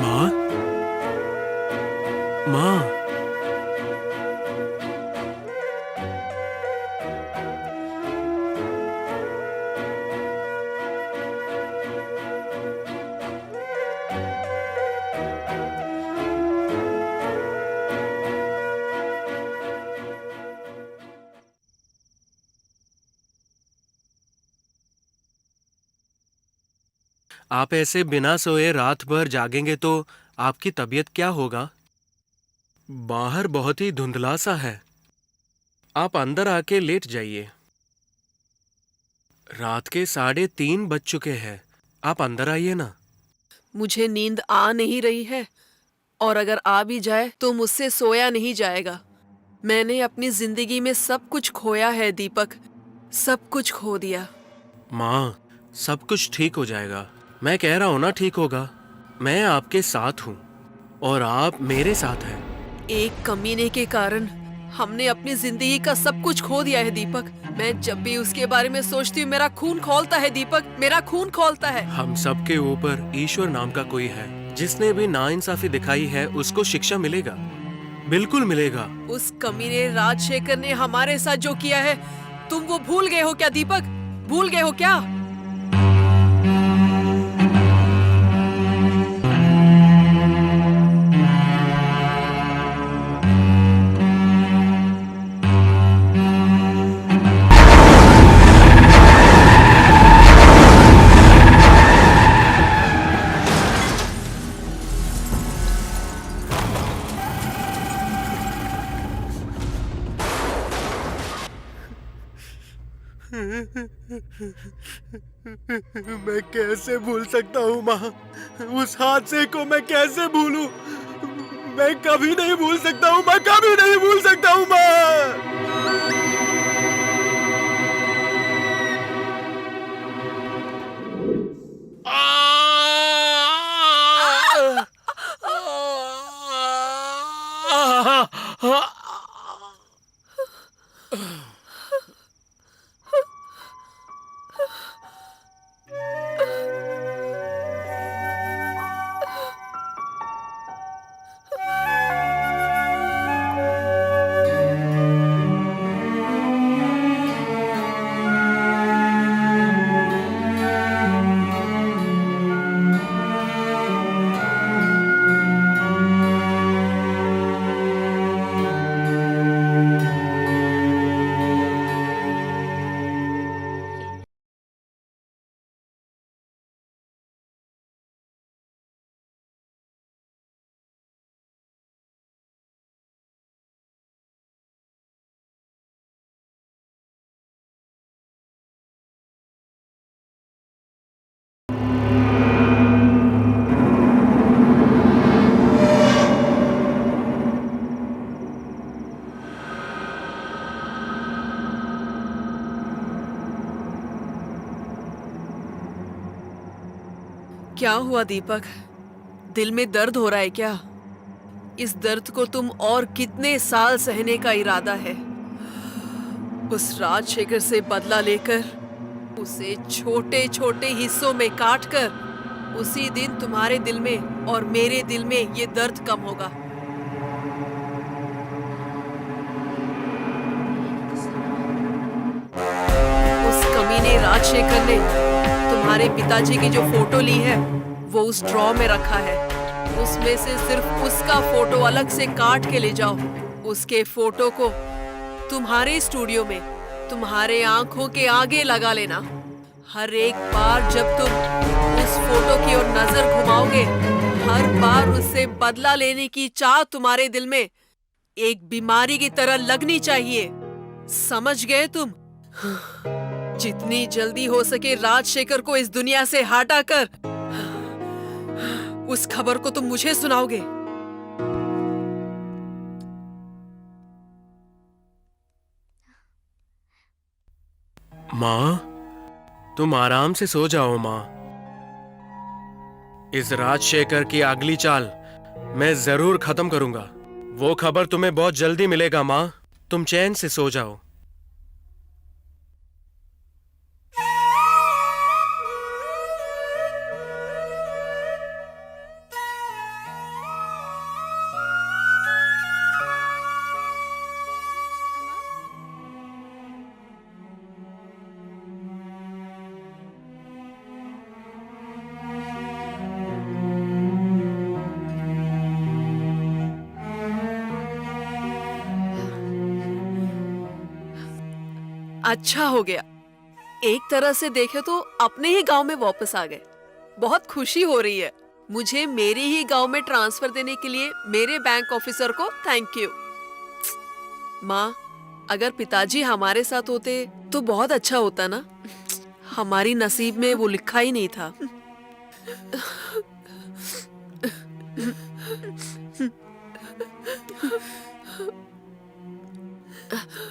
माँ, माँ। आप ऐसे बिना सोए रात भर जागेंगे तो आपकी तबीयत क्या होगा? बाहर बहुत ही धुंधला सा है। आप अंदर आके लेट जाइए। रात के 3:30 बज चुके हैं। आप अंदर आइए ना। मुझे नींद आ नहीं रही है और अगर आ भी जाए तो मुझसे सोया नहीं जाएगा। मैंने अपनी जिंदगी में सब कुछ खोया है दीपक, सब कुछ खो दिया। माँ, सब कुछ ठीक हो जाएगा। मैं कह रहा हूं ना ठीक होगा। मैं आपके साथ हूं और आप मेरे साथ हैं। एक कमीने के कारण हमने अपनी जिंदगी का सब कुछ खो दिया है दीपक। मैं जब भी उसके बारे में सोचती हूँ मेरा खून खौलता है दीपक, मेरा खून खौलता है। हम सबके ऊपर ईश्वर नाम का कोई है। जिसने भी नाइंसाफी दिखाई है उसको शिक्षा मिलेगा, बिल्कुल मिलेगा। उस कमीने राजशेखर ने हमारे साथ जो किया है, तुम वो भूल गए हो क्या दीपक? भूल गए हो क्या? मैं कैसे भूल सकता हूँ माँ? उस हादसे को मैं कैसे भूलूं? मैं कभी नहीं भूल सकता हूँ, मैं कभी नहीं भूल सकता हूँ माँ। क्या हुआ दीपक? दिल में दर्द हो रहा है क्या? इस दर्द को तुम और कितने साल सहने का इरादा है? उस राजशेखर से बदला लेकर, उसे छोटे छोटे हिस्सों में काटकर, उसी दिन तुम्हारे दिल में और मेरे दिल में ये दर्द कम होगा। उस कमीने राजशेखर ने तुम्हारे पिताजी की जो फोटो ली है वो उस ड्रॉ में रखा है। उसमें से सिर्फ उसका फोटो अलग से काट के ले जाओ। उसके फोटो को तुम्हारे स्टूडियो में तुम्हारे आंखों के आगे लगा लेना। हर एक बार जब तुम उस फोटो की ओर नजर घुमाओगे, हर बार उससे बदला लेने की चाह तुम्हारे दिल में एक बीमारी की तरह लगनी चाहिए। समझ गए तुम? जितनी जल्दी हो सके राजशेखर को इस दुनिया से हटा कर उस खबर को तुम मुझे सुनाओगे। माँ, तुम आराम से सो जाओ माँ। इस राजशेखर की अगली चाल मैं जरूर खत्म करूंगा। वो खबर तुम्हें बहुत जल्दी मिलेगा माँ। तुम चैन से सो जाओ। अच्छा हो गया, एक तरह से देखे तो अपने ही गांव में वापस आ गए। बहुत खुशी हो रही है। मुझे मेरे ही गांव में ट्रांसफर देने के लिए मेरे बैंक ऑफिसर को थैंक यू। माँ, अगर पिताजी हमारे साथ होते तो बहुत अच्छा होता ना। हमारी नसीब में वो लिखा ही नहीं था।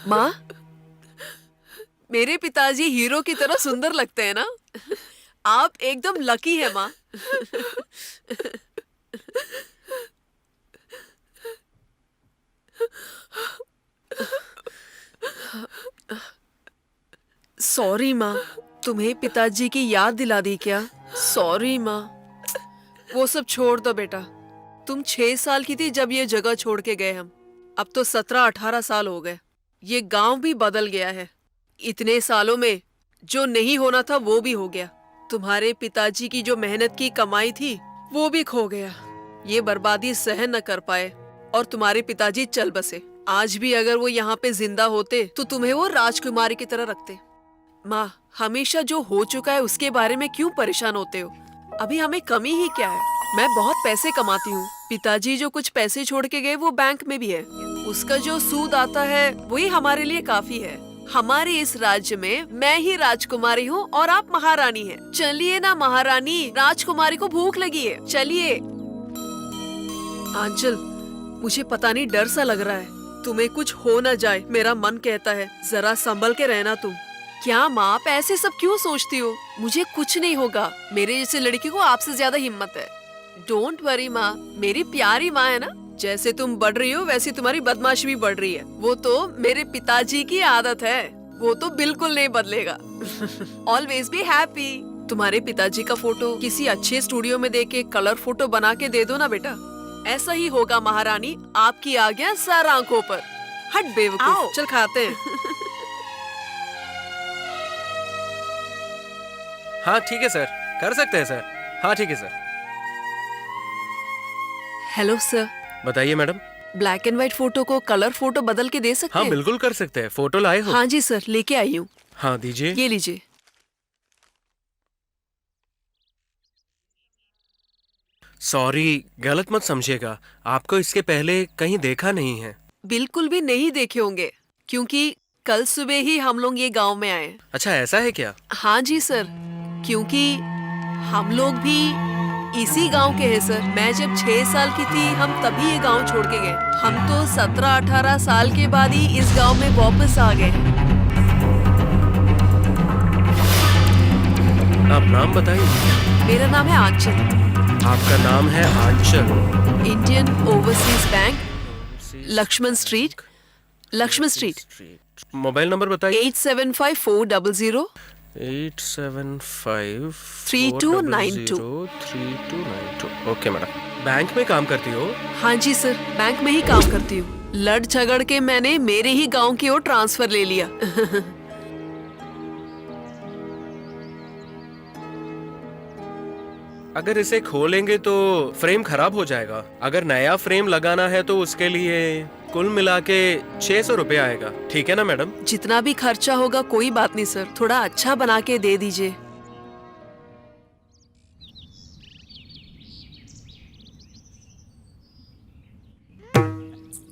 माँ, मेरे पिताजी हीरो की तरह सुंदर लगते हैं ना। आप एकदम लकी है माँ। सॉरी माँ, तुम्हें पिताजी की याद दिला दी क्या? सॉरी माँ। वो सब छोड़ दो बेटा। तुम 6 साल की थी जब ये जगह छोड़ के गए हम। अब तो 17-18 साल हो गए। ये गांव भी बदल गया है। इतने सालों में जो नहीं होना था वो भी हो गया। तुम्हारे पिताजी की जो मेहनत की कमाई थी वो भी खो गया। ये बर्बादी सहन न कर पाए और तुम्हारे पिताजी चल बसे। आज भी अगर वो यहाँ पे जिंदा होते तो तुम्हें वो राजकुमारी की तरह रखते। माँ, हमेशा जो हो चुका है उसके बारे में क्यों परेशान होते हो? अभी हमें कमी ही क्या है? मैं बहुत पैसे कमाती हूँ। पिताजी जो कुछ पैसे छोड़ के गए वो बैंक में भी है। उसका जो सूद आता है वही हमारे लिए काफी है। हमारे इस राज्य में मैं ही राजकुमारी हूँ और आप महारानी हैं। चलिए ना महारानी, राजकुमारी को भूख लगी है, चलिए। आंचल, मुझे पता नहीं डर सा लग रहा है। तुम्हें कुछ हो न जाए, मेरा मन कहता है। जरा संभल के रहना तुम। क्या माँ, आप ऐसे सब क्यों सोचती हो? मुझे कुछ नहीं होगा। मेरे जैसे लड़की को आपसे ज्यादा हिम्मत है। डोंट वरी माँ, मेरी प्यारी माँ है ना। जैसे तुम बढ़ रही हो वैसी तुम्हारी बदमाशी भी बढ़ रही है। वो तो मेरे पिताजी की आदत है, वो तो बिल्कुल नहीं बदलेगा। Always be happy. तुम्हारे पिताजी का फोटो किसी अच्छे स्टूडियो में देके कलर फोटो बना के दे दो ना बेटा। ऐसा ही होगा महारानी, आपकी आज्ञा सर आंखों पर। हट बेवकूफ, चल खाते हैं। हाँ ठीक है सर, कर सकते हैं सर। हाँ ठीक है सर। Hello sir. बताइए madam. Black and white photo को कलर फोटो बदल के दे सकते हाँ हैं? बिल्कुल कर सकते हैं। फोटो लाए हो? हाँ जी सर, लेके आई हूँ। हाँ दीजिए। ये लीजिए। सॉरी, गलत मत समझिएगा। आपको इसके पहले कहीं देखा नहीं है। बिल्कुल भी नहीं देखे होंगे, क्योंकि कल सुबह ही हम लोग ये गांव में आए। अच्छा ऐसा है क्या? हाँ जी सर, क्योंकि हम लोग भी इसी गांव के हैं सर। मैं जब 6 साल की थी हम तभी ये गांव छोड़ के गए। हम तो 17-18 साल के बाद ही इस गांव में वापस आ गए। आप नाम बताइए। मेरा नाम है आंचल। आपका नाम है Anchal. Indian Overseas Bank, Lakshman Street. Lakshman Street. Mobile number बताइए। 875400 875 3292। 3292। Okay madam. बैंक में काम करती हो? हाँ जी सर, बैंक में ही काम करती हूँ। लड़ झगड़ के मैंने मेरे ही गांव की ओर ट्रांसफर ले लिया। अगर इसे खोलेंगे तो फ्रेम खराब हो जाएगा। अगर नया फ्रेम लगाना है तो उसके लिए कुल मिला के 600 रुपये आएगा। ठीक है ना मैडम? जितना भी खर्चा होगा कोई बात नहीं सर, थोड़ा अच्छा बना के दे दीजिए।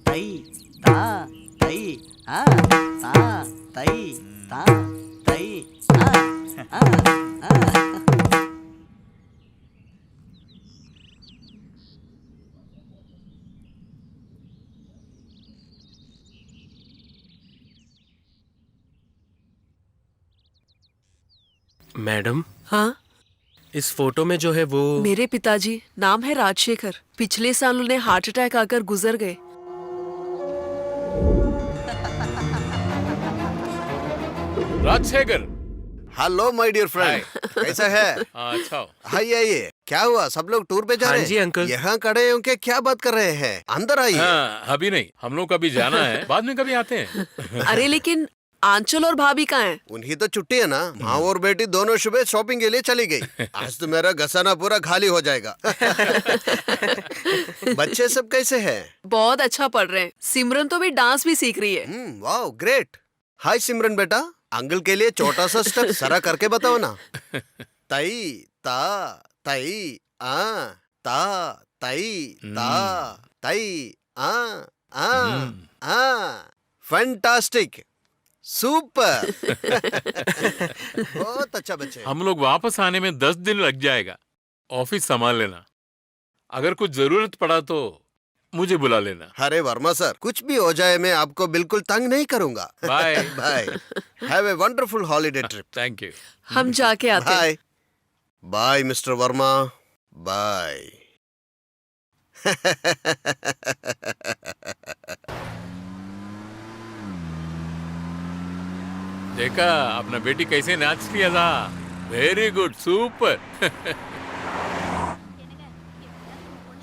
तई ता तई आ ता तई ता तई आ आ। मैडम, हाँ, इस फोटो में जो है वो मेरे पिताजी, नाम है राजशेखर। पिछले साल उन्हें हार्ट अटैक आकर गुजर गए। Rajashekhar. Hello my dear friend, कैसा है? अच्छा। आइए आइए, क्या हुआ? सब लोग टूर पे जा हाँ रहे हैं? जी, अंकल। यहाँ खड़े होके क्या बात कर रहे हैं? अंदर आइए। हाँ, अभी नहीं, हम लोग कभी जाना है, बाद में कभी आते हैं। अरे लेकिन आंचल और भाभी कहाँ हैं? उन्हीं तो छुट्टी है ना। माँ और बेटी दोनों सुबह शॉपिंग के लिए चली गई। आज तो मेरा गसाना पूरा खाली हो जाएगा। बच्चे सब कैसे हैं? बहुत अच्छा पढ़ रहे हैं। सिमरन तो भी डांस भी सीख रही है। Wow great. हाय सिमरन बेटा, अंकल के लिए छोटा सा स्टेप जरा करके बताओ ना। तई ता तई आ ता तई ता तई आ फैंटास्टिक, सुपर। बहुत अच्छा बच्चे। हम लोग वापस आने में 10 दिन लग जाएगा। ऑफिस संभाल लेना। अगर कुछ जरूरत पड़ा तो मुझे बुला लेना। अरे वर्मा सर, कुछ भी हो जाए मैं आपको बिल्कुल तंग नहीं करूंगा। Bye. Bye. Have a wonderful holiday trip. Thank you. हम जाके आते हैं। Bye bye mister Verma, bye. देखा अपना बेटी कैसे नाच किया था। Very good, super.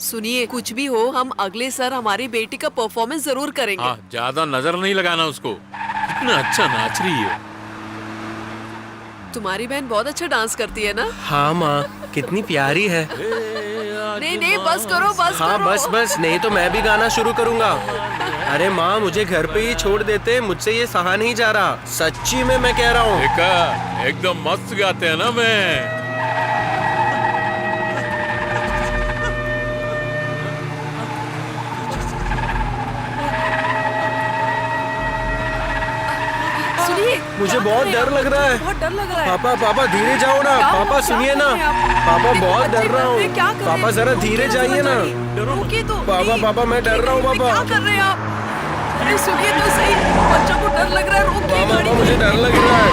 सुनिए, कुछ भी हो हम अगले सर हमारी बेटी का परफॉर्मेंस जरूर करेंगे। हाँ, ज्यादा नजर नहीं लगाना उसको। कितना अच्छा नाच रही है। तुम्हारी बहन बहुत अच्छा डांस करती है ना? हाँ माँ, कितनी प्यारी है। नहीं नहीं, बस करो बस हाँ करो। बस बस, नहीं तो मैं भी गाना शुरू करूँगा। अरे माँ, मुझे घर पे ही छोड़ देते, मुझसे ये सहा नहीं जा रहा। सच्ची में मैं कह रहा हूँ। देखा, एकदम मस्त गाते हैं ना मैं। सुनिए, मुझे क्या बहुत कर रहे डर हैं लग रहा है। बहुत डर लग रहा है। पापा पापा धीरे जाओ ना। क्या हुआ? पापा क्या सुनिए कर ना। रहे हैं आप? पापा देखो, बहुत बच्चे डर रहा डर रहे हूँ। हैं, क्या कर रहे पापा हैं? जरा रोकिए धीरे ना, जाइए ना। रोकिए तो। पापा नहीं, पापा मैं डर रहा हूँ पापा। क्या कर रहे हैं आप? अरे सुनिए तो सही, बच्चों को डर लग रहा है। रोकिए पापा गाड़ी पापा को। मुझे डर लग रहा है।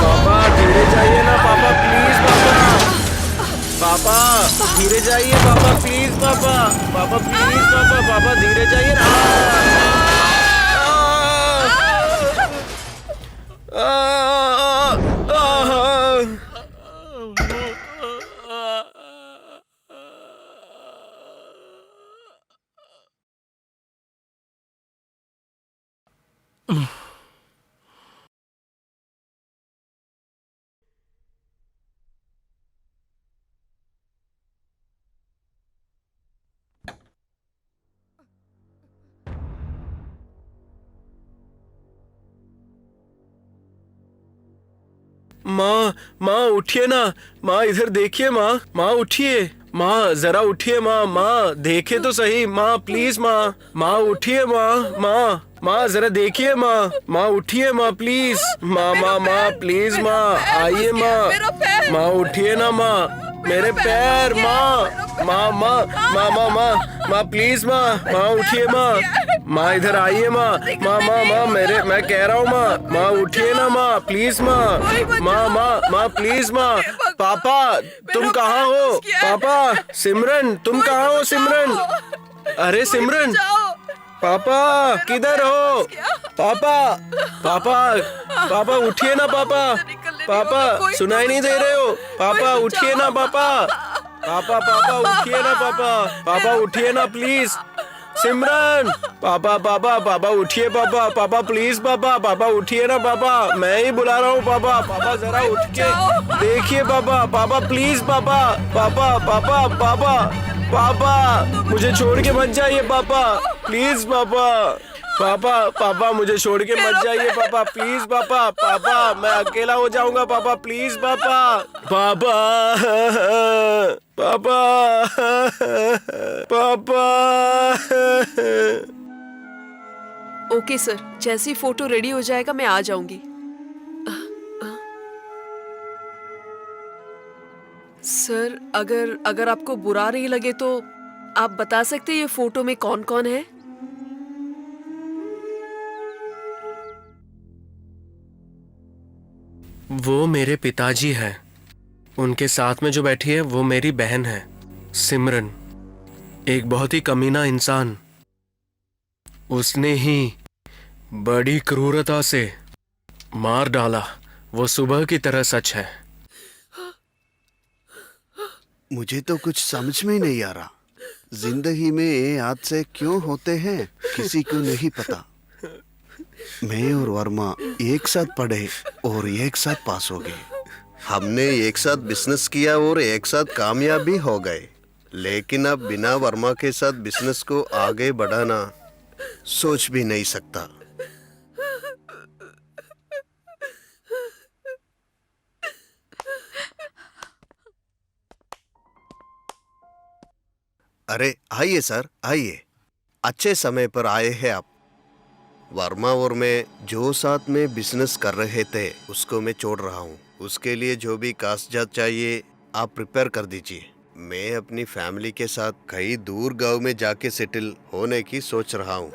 पापा धीरे जाइए ना पापा, प्लीज पापा। पापा धीरे जाइए पापा, प्लीज पापा। पापा प्लीज पापा, पापा धीरे जाइए ना। माँ माँ उठिए ना। माँ इधर देखिए माँ। माँ उठिए। माँ जरा उठिए माँ। माँ देखे तो सही माँ, प्लीज माँ। माँ उठिए माँ। माँ माँ जरा देखिए माँ। माँ उठिए माँ प्लीज। माँ माँ माँ प्लीज माँ आइए माँ। माँ उठिए ना माँ। मेरे पैर माँ। माँ माँ माँ माँ माँ माँ प्लीज माँ। माँ उठिए माँ। माँ इधर आइए माँ। माँ माँ माँ मैं कह रहा हूँ माँ। माँ उठिए ना माँ, प्लीज माँ। माँ माँ माँ प्लीज माँ। पापा तुम कहाँ हो? पापा सिमरन तुम कहाँ हो? सिमरन, अरे सिमरन, पापा किधर हो? पापा पापा पापा उठिए ना पापा। पापा सुनाई नहीं दे रहे हो? पापा उठिए ना पापा। पापा पापा उठिए ना पापा। पापा उठिए ना प्लीज। सिमरन, पापा पापा पापा उठिए पापा। पापा प्लीज पापा। पापा उठिए ना पापा, मैं ही बुला रहा हूँ पापा। पापा जरा उठ के देखिए पापा। पापा प्लीज पापा। पापा पापा पापा पापा मुझे छोड़ के मत जाइए पापा, प्लीज पापा। पापा पापा मुझे छोड़ के मत जाइए पापा, प्लीज पापा। पापा मैं अकेला हो जाऊंगा पापा, प्लीज पापा। पापा पापा पापा। ओके सर, जैसी फोटो रेडी हो जाएगा मैं आ जाऊंगी। सर अगर आपको बुरा नहीं लगे तो आप बता सकते हैं ये फोटो में कौन कौन है? वो मेरे पिताजी हैं। उनके साथ में जो बैठी है वो मेरी बहन है सिमरन, एक बहुत ही कमीना इंसान। उसने ही बड़ी क्रूरता से मार डाला, वो सुबह की तरह सच है। मुझे तो कुछ समझ में नहीं आ रहा। जिंदगी में ये हादसे क्यों होते हैं किसी को नहीं पता। मैं और वर्मा एक साथ पढ़े और एक साथ पास हो गए। हमने एक साथ बिजनेस किया और एक साथ कामयाब भी हो गए। लेकिन अब बिना वर्मा के साथ बिजनेस को आगे बढ़ाना सोच भी नहीं सकता। अरे आइए सर, आइए। अच्छे समय पर आए हैं आप। वर्मा और मैं जो साथ में बिजनेस कर रहे थे उसको मैं छोड़ रहा हूँ। उसके लिए जो भी कागजात चाहिए आप प्रिपेयर कर दीजिए। मैं अपनी फैमिली के साथ कई दूर गांव में जाके सेटल होने की सोच रहा हूँ।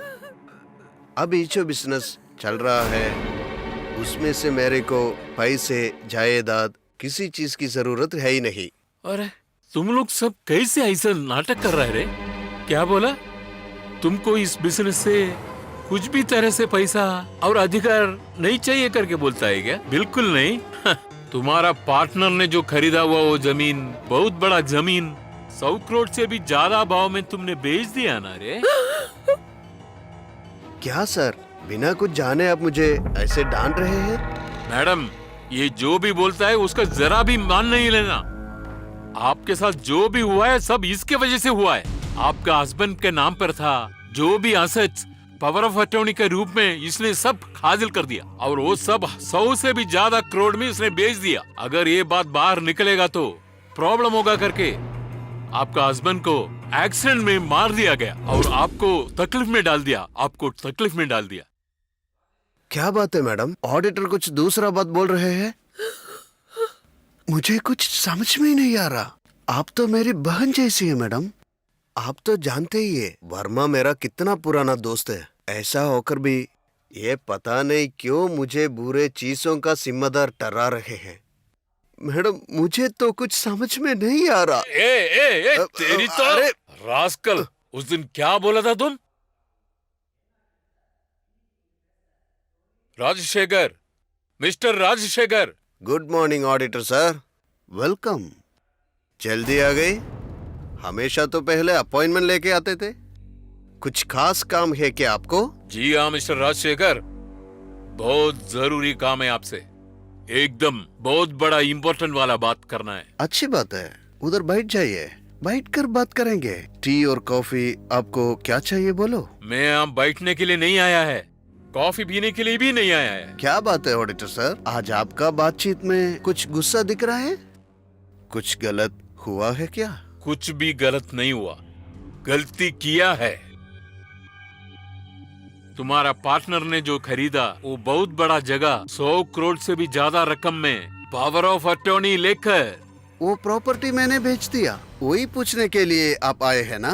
अभी जो बिजनेस चल रहा है उसमें से मेरे को पैसे जायदाद किसी चीज की जरूरत है ही नहीं। अरे तुम लोग सब कैसे ऐसा नाटक कर रहे रे? क्या बोला? तुमको इस बिजनेस से कुछ भी तरह से पैसा और अधिकार नहीं चाहिए करके बोलता है क्या? बिल्कुल नहीं। तुम्हारा पार्टनर ने जो खरीदा हुआ वो जमीन, बहुत बड़ा जमीन, 100 करोड़ से भी ज्यादा भाव में तुमने बेच दिया ना रे। क्या सर, बिना कुछ जाने आप मुझे ऐसे डांट रहे हैं? मैडम, ये जो भी बोलता है उसका जरा भी मान नहीं लेना। आपके साथ जो भी हुआ है सब इसके वजह से हुआ है। आपका हस्बैंड के नाम पर था जो भी असेट्स, पावर ऑफ अटॉर्नी के रूप में इसने सब हासिल कर दिया और वो सब 100 से भी ज्यादा करोड़ में इसने बेच दिया। अगर ये बात बाहर निकलेगा तो प्रॉब्लम होगा करके आपका हस्बैंड को एक्सीडेंट में मार दिया गया और आपको तकलीफ में डाल दिया। क्या बात है मैडम? ऑडिटर कुछ दूसरा बात बोल रहे हैं। मुझे कुछ समझ में ही नहीं आ रहा। आप तो मेरी बहन जैसी है मैडम। आप तो जानते ही है वर्मा मेरा कितना पुराना दोस्त है। ऐसा होकर भी ये पता नहीं क्यों मुझे बुरे चीजों का जिम्मेदार ठहरा रहे हैं। मैडम मुझे तो कुछ समझ में नहीं आ रहा। ए, तेरी तो अरे रास्कल, उस दिन क्या बोला था तुम? Rajashekhar, mister Rajashekhar. Good morning auditor sir, welcome. जल्दी आ गई। हमेशा तो पहले अपॉइंटमेंट लेके आते थे। कुछ खास काम है क्या आपको? जी हाँ मिस्टर राजशेखर, बहुत जरूरी काम है आपसे। एकदम बहुत बड़ा इम्पोर्टेंट वाला बात करना है। अच्छी बात है, उधर बैठ जाइए, बैठकर बात करेंगे। टी और कॉफी आपको क्या चाहिए बोलो। मैं यहाँ बैठने के लिए नहीं आया है, कॉफी पीने के लिए भी नहीं आया है। क्या बात है ऑडिटर सर, आज आपका बातचीत में कुछ गुस्सा दिख रहा है। कुछ गलत हुआ है क्या? कुछ भी गलत नहीं हुआ, गलती किया है। तुम्हारा पार्टनर ने जो खरीदा वो बहुत बड़ा जगह 100 करोड़ से भी ज्यादा रकम में पावर ऑफ अटॉर्नी लेकर, वो प्रॉपर्टी मैंने बेच दिया। वही पूछने के लिए आप आए हैं ना?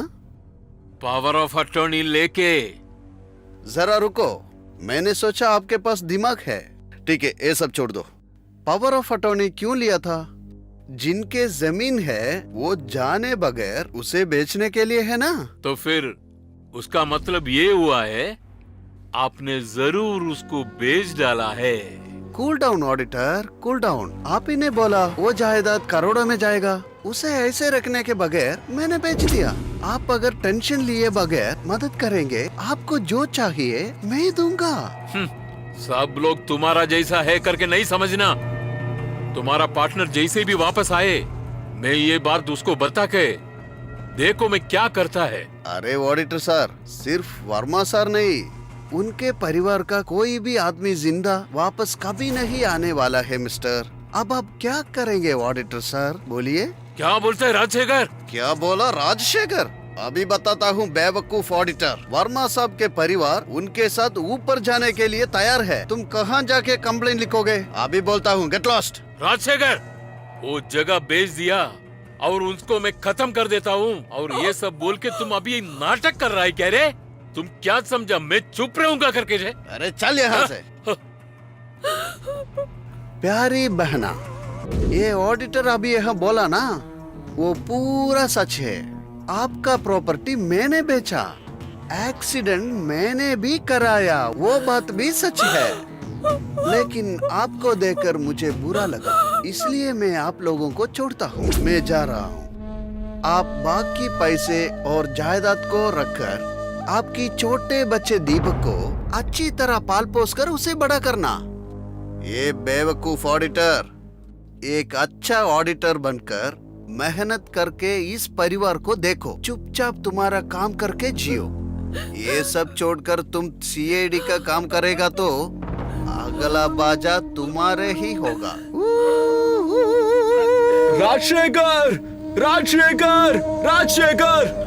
पावर ऑफ अटॉर्नी लेके। जरा रुको, मैंने सोचा आपके पास दिमाग है। ठीक है, ये सब छोड़ दो। पावर ऑफ अटॉर्नी क्यों लिया था? जिनके जमीन है वो जाने बगैर उसे बेचने के लिए है ना? तो फिर उसका मतलब ये हुआ है आपने जरूर उसको बेच डाला है। Cool down auditor, cool down. आप ही ने बोला वो जायदाद करोड़ों में जाएगा, उसे ऐसे रखने के बगैर मैंने बेच दिया। आप अगर टेंशन लिए बगैर मदद करेंगे, आपको जो चाहिए मैं दूंगा। सब लोग तुम्हारा जैसा है करके नहीं समझना। तुम्हारा पार्टनर जैसे भी वापस आए, मैं ये बात उसको बता के देखो मैं क्या करता है। अरे ऑडिटर सर, सिर्फ वर्मा सर नहीं, उनके परिवार का कोई भी आदमी जिंदा वापस कभी नहीं आने वाला है मिस्टर। अब आप क्या करेंगे ऑडिटर सर, बोलिए। क्या बोलता है राजशेखर? क्या बोला राजशेखर? अभी बताता हूँ बेवकूफ ऑडिटर। वर्मा साहब के परिवार उनके साथ ऊपर जाने के लिए तैयार है। तुम कहाँ जाके कंप्लेन लिखोगे? अभी बोलता हूँ, गेट लॉस्ट। राजशेखर, वो जगह बेच दिया और उसको मैं खत्म कर देता हूँ, और ये सब बोल के तुम अभी नाटक कर रहा है क्या रे? तुम क्या समझा मैं चुप रहूंगा करके? अरे चल यहाँ से। प्यारी बहना, ये ऑडिटर अभी यहाँ बोला ना, वो पूरा सच है। आपका प्रॉपर्टी मैंने बेचा, एक्सीडेंट मैंने भी कराया, वो बात भी सच है। लेकिन आपको देखकर मुझे बुरा लगा, इसलिए मैं आप लोगों को छोड़ता हूँ। मैं जा रहा हूँ। आप बाकी पैसे और जायदाद को रखकर आपकी छोटे बच्चे दीपक को अच्छी तरह पाल पोस कर उसे बड़ा करना। ये बेवकूफ ऑडिटर, एक अच्छा ऑडिटर बनकर मेहनत करके इस परिवार को देखो। चुपचाप तुम्हारा काम करके जियो। ये सब छोड़कर तुम सीआईडी का काम करेगा तो अगला बाजा तुम्हारे ही होगा। राजशेखर, राजशेखर, राजशेखर।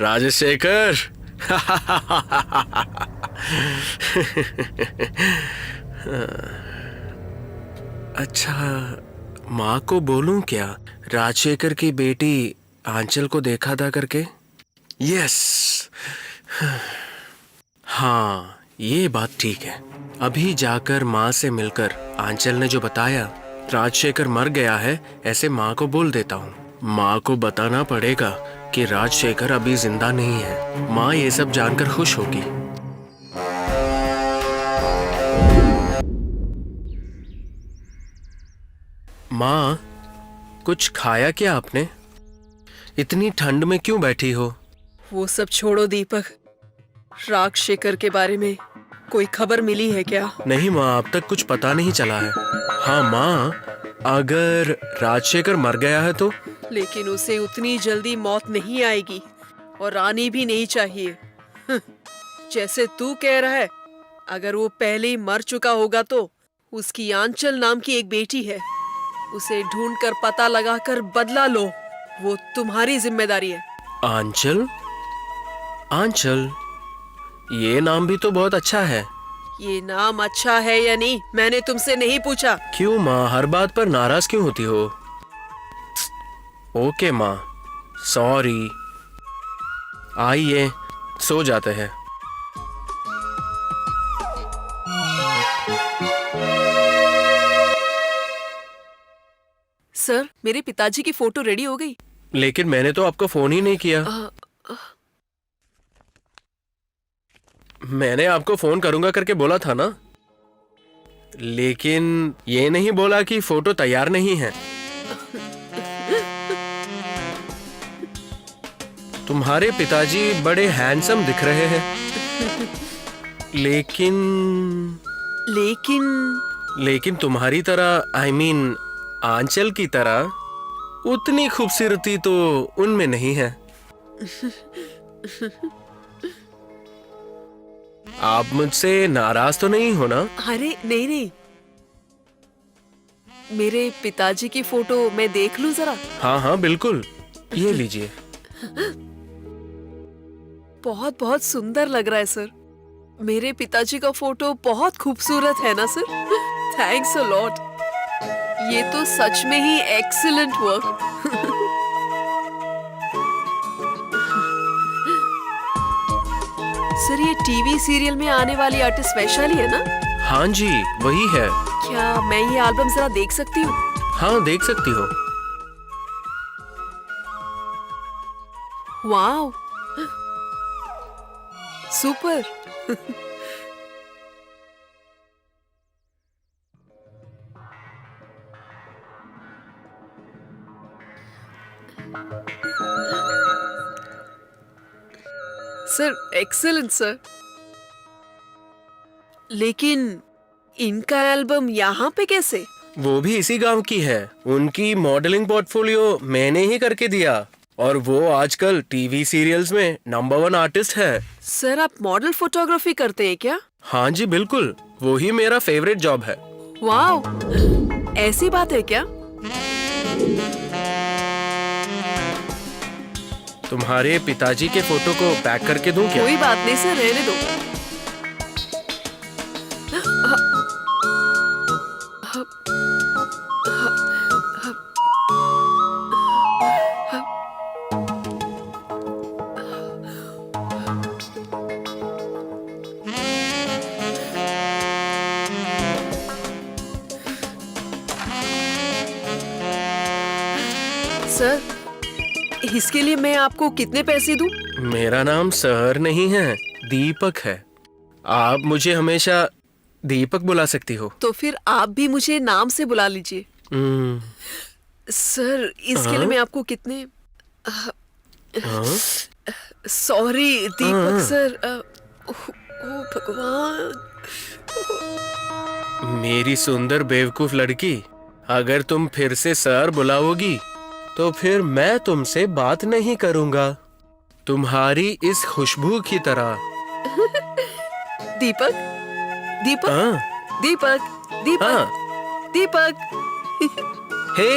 राजशेखर। अच्छा, माँ को बोलूं क्या राजशेखर की बेटी आंचल को देखा था करके? यस, हाँ ये बात ठीक है। अभी जाकर माँ से मिलकर आंचल ने जो बताया राजशेखर मर गया है ऐसे माँ को बोल देता हूँ। माँ को बताना पड़ेगा कि राजशेखर अभी जिंदा नहीं है। माँ ये सब जानकर खुश होगी। माँ, कुछ खाया क्या आपने? इतनी ठंड में क्यों बैठी हो? वो सब छोड़ो दीपक, राजशेखर के बारे में कोई खबर मिली है क्या? नहीं माँ, अब तक कुछ पता नहीं चला है। हाँ माँ, अगर राजशेखर मर गया है तो? लेकिन उसे उतनी जल्दी मौत नहीं आएगी और आनी भी नहीं चाहिए। जैसे तू कह रहा है, अगर वो पहले ही मर चुका होगा तो उसकी आंचल नाम की एक बेटी है, उसे ढूंढकर पता लगाकर बदला लो, वो तुम्हारी जिम्मेदारी है। आंचल? आंचल, ये नाम भी तो बहुत अच्छा है। ये नाम अच्छा है या नहीं मैंने तुमसे नहीं पूछा। क्यों माँ, हर बात पर नाराज क्यों होती हो? ओके माँ, सॉरी। आइए सो जाते हैं। सर, मेरे पिताजी की फोटो रेडी हो गई। लेकिन मैंने तो आपको फोन ही नहीं किया। मैंने आपको फोन करूंगा करके बोला था ना, लेकिन ये नहीं बोला कि फोटो तैयार नहीं है। तुम्हारे पिताजी बड़े हैंडसम दिख रहे हैं, लेकिन तुम्हारी तरह आई मीन आंचल की तरह उतनी खूबसूरती तो उनमें नहीं है। आप मुझसे नाराज तो नहीं हो ना? अरे नहीं नहीं, मेरे पिताजी की फोटो मैं देख लूं जरा? हाँ हाँ बिल्कुल, ये लीजिए। बहुत बहुत सुंदर लग रहा है सर। मेरे पिताजी का फोटो बहुत खूबसूरत है ना सर? Thanks a lot. ये तो सच में ही एक्सीलेंट वर्क। सर, ये टीवी सीरियल में आने वाली आर्टिस्ट वैशाली है ना? हाँ जी, वही है। क्या मैं ये एल्बम जरा देख सकती हूँ? हाँ देख सकती हो। वाव, सुपर। Sir excellent sir. लेकिन इनका एल्बम यहाँ पे कैसे? वो भी इसी गांव की है। उनकी मॉडलिंग पोर्टफोलियो मैंने ही करके दिया और वो आजकल टीवी सीरियल्स में नंबर 1 आर्टिस्ट है। सर आप मॉडल फोटोग्राफी करते हैं क्या? हाँ जी बिल्कुल, वो ही मेरा फेवरेट जॉब है। वाओ, ऐसी बात है क्या? तुम्हारे पिताजी के फोटो को पैक करके दूं क्या? कोई बात नहीं सर, रहने दो। सर, इसके लिए मैं आपको कितने पैसे दूं? मेरा नाम सर नहीं है, दीपक है। आप मुझे हमेशा दीपक बुला सकती हो। तो फिर आप भी मुझे नाम से बुला लीजिए। सर, इसके लिए मैं आपको कितने... सॉरी दीपक सर। ओ भगवान। मेरी सुंदर बेवकूफ लड़की, अगर तुम फिर से सर बुलाओगी तो फिर मैं तुमसे बात नहीं करूंगा, तुम्हारी इस खुशबू की तरह। दीपक, दीपक, हाँ, दीपक, दीपक, हाँ, दीपक। हे।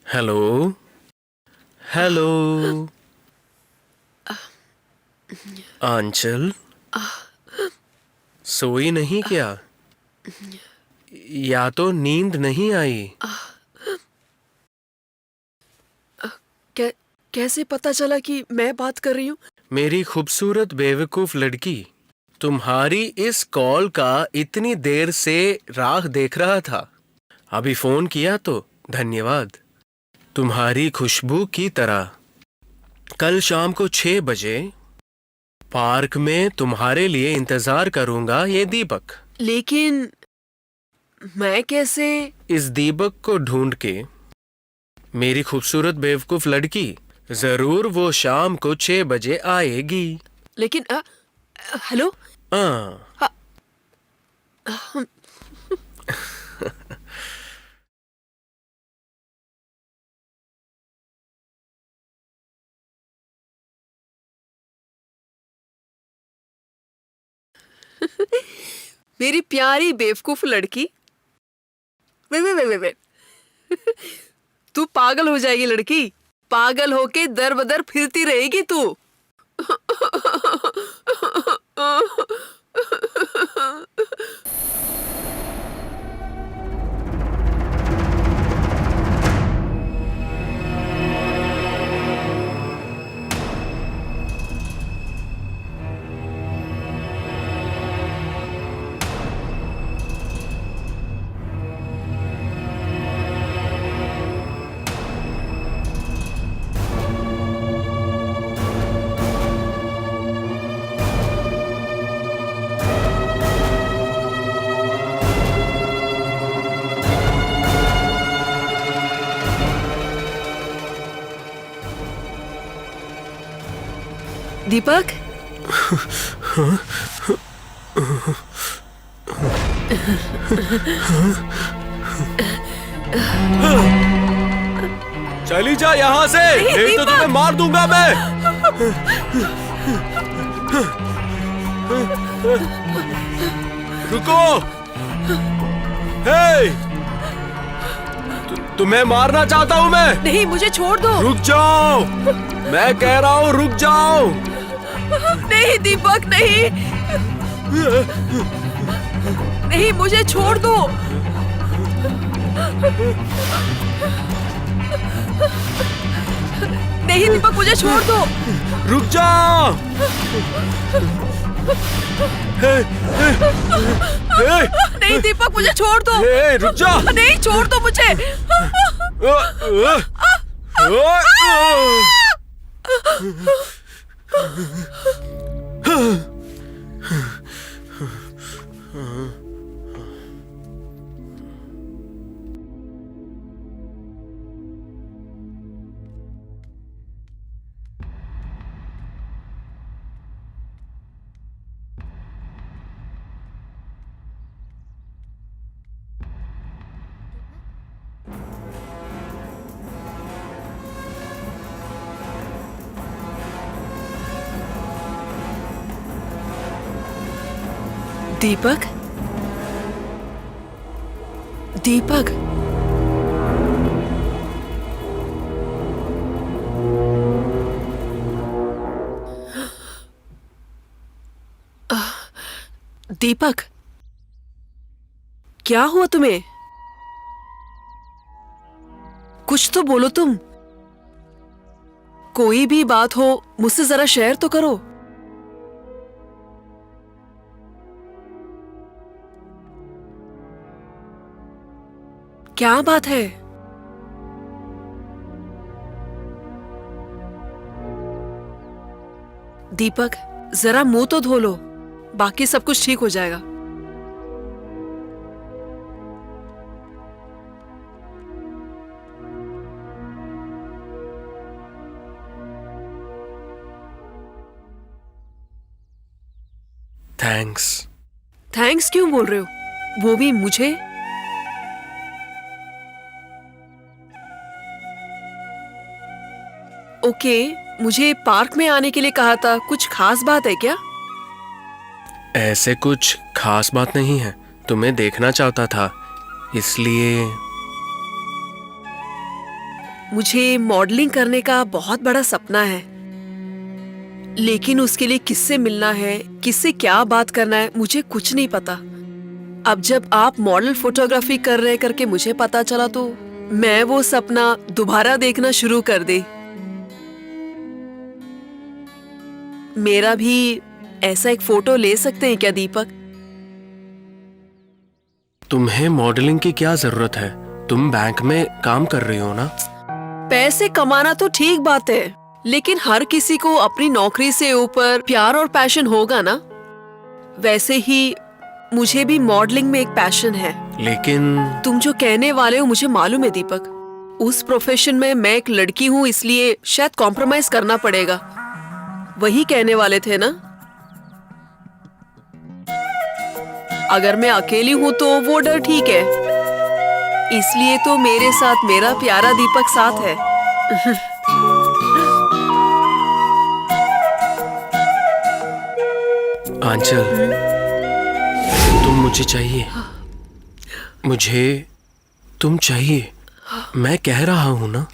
हेलो, हेलो आंचल, सोई नहीं क्या? या तो नींद नहीं आई? कैसे पता चला कि मैं बात कर रही हूँ? मेरी खूबसूरत बेवकूफ लड़की, तुम्हारी इस कॉल का इतनी देर से राह देख रहा था। अभी फोन किया तो धन्यवाद। तुम्हारी खुशबू की तरह कल शाम को 6 बजे पार्क में तुम्हारे लिए इंतजार करूंगा, ये दीपक। लेकिन मैं कैसे? इस दीपक को ढूंढ के मेरी खूबसूरत बेवकूफ लड़की जरूर वो शाम को 6 बजे आएगी। लेकिन हेलो। मेरी प्यारी बेवकूफ लड़की। वे तू पागल हो जाएगी लड़की, पागल होके दर बदर फिरती रहेगी तू। दीपक, चली जा यहाँ से, नहीं तो तुम्हें मार दूंगा मैं। रुको। हे! तुम्हें मारना चाहता हूँ मैं। नहीं, मुझे छोड़ दो। रुक जाओ, मैं कह रहा हूँ रुक जाओ। नहीं दीपक, नहीं नहीं, मुझे छोड़ दो। नहीं दीपक, मुझे छोड़ दो। रुक जाओ। हे, हे, हे, नहीं दीपक, मुझे छोड़ दो। हे, रुक जा। नहीं, छोड़ दो मुझे। दीपक, दीपक, दीपक, क्या हुआ तुम्हें? कुछ तो बोलो तुम। कोई भी बात हो मुझसे जरा शेयर तो करो। क्या बात है? दीपक, जरा मुंह तो धो लो, बाकी सब कुछ ठीक हो जाएगा। थैंक्स। थैंक्स क्यों बोल रहे हो? वो भी मुझे? ओके, मुझे पार्क में आने के लिए कहा था। कुछ खास बात है क्या? ऐसे कुछ खास बात नहीं है, तुम्हें देखना चाहता था इसलिए। मुझे मॉडलिंग करने का बहुत बड़ा सपना है, लेकिन उसके लिए किससे मिलना है, किससे क्या बात करना है, मुझे कुछ नहीं पता। अब जब आप मॉडल फोटोग्राफी कर रहे करके मुझे पता चला तो मैं वो सपना दोबारा देखना शुरू कर दी। मेरा भी ऐसा एक फोटो ले सकते हैं क्या दीपक? तुम्हें मॉडलिंग की क्या जरूरत है? तुम बैंक में काम कर रही हो ना? पैसे कमाना तो ठीक बात है, लेकिन हर किसी को अपनी नौकरी से ऊपर प्यार और पैशन होगा ना। वैसे ही मुझे भी मॉडलिंग में एक पैशन है। लेकिन तुम जो कहने वाले हो मुझे मालूम है दीपक। उस प्रोफेशन में मैं एक लड़की हूँ, इसलिए शायद कॉम्प्रोमाइज करना पड़ेगा। वही कहने वाले थे ना? अगर मैं अकेली हूँ तो वो डर ठीक है, इसलिए तो मेरे साथ मेरा प्यारा दीपक साथ है। आंचल, तुम मुझे चाहिए, मुझे तुम चाहिए, मैं कह रहा हूं ना।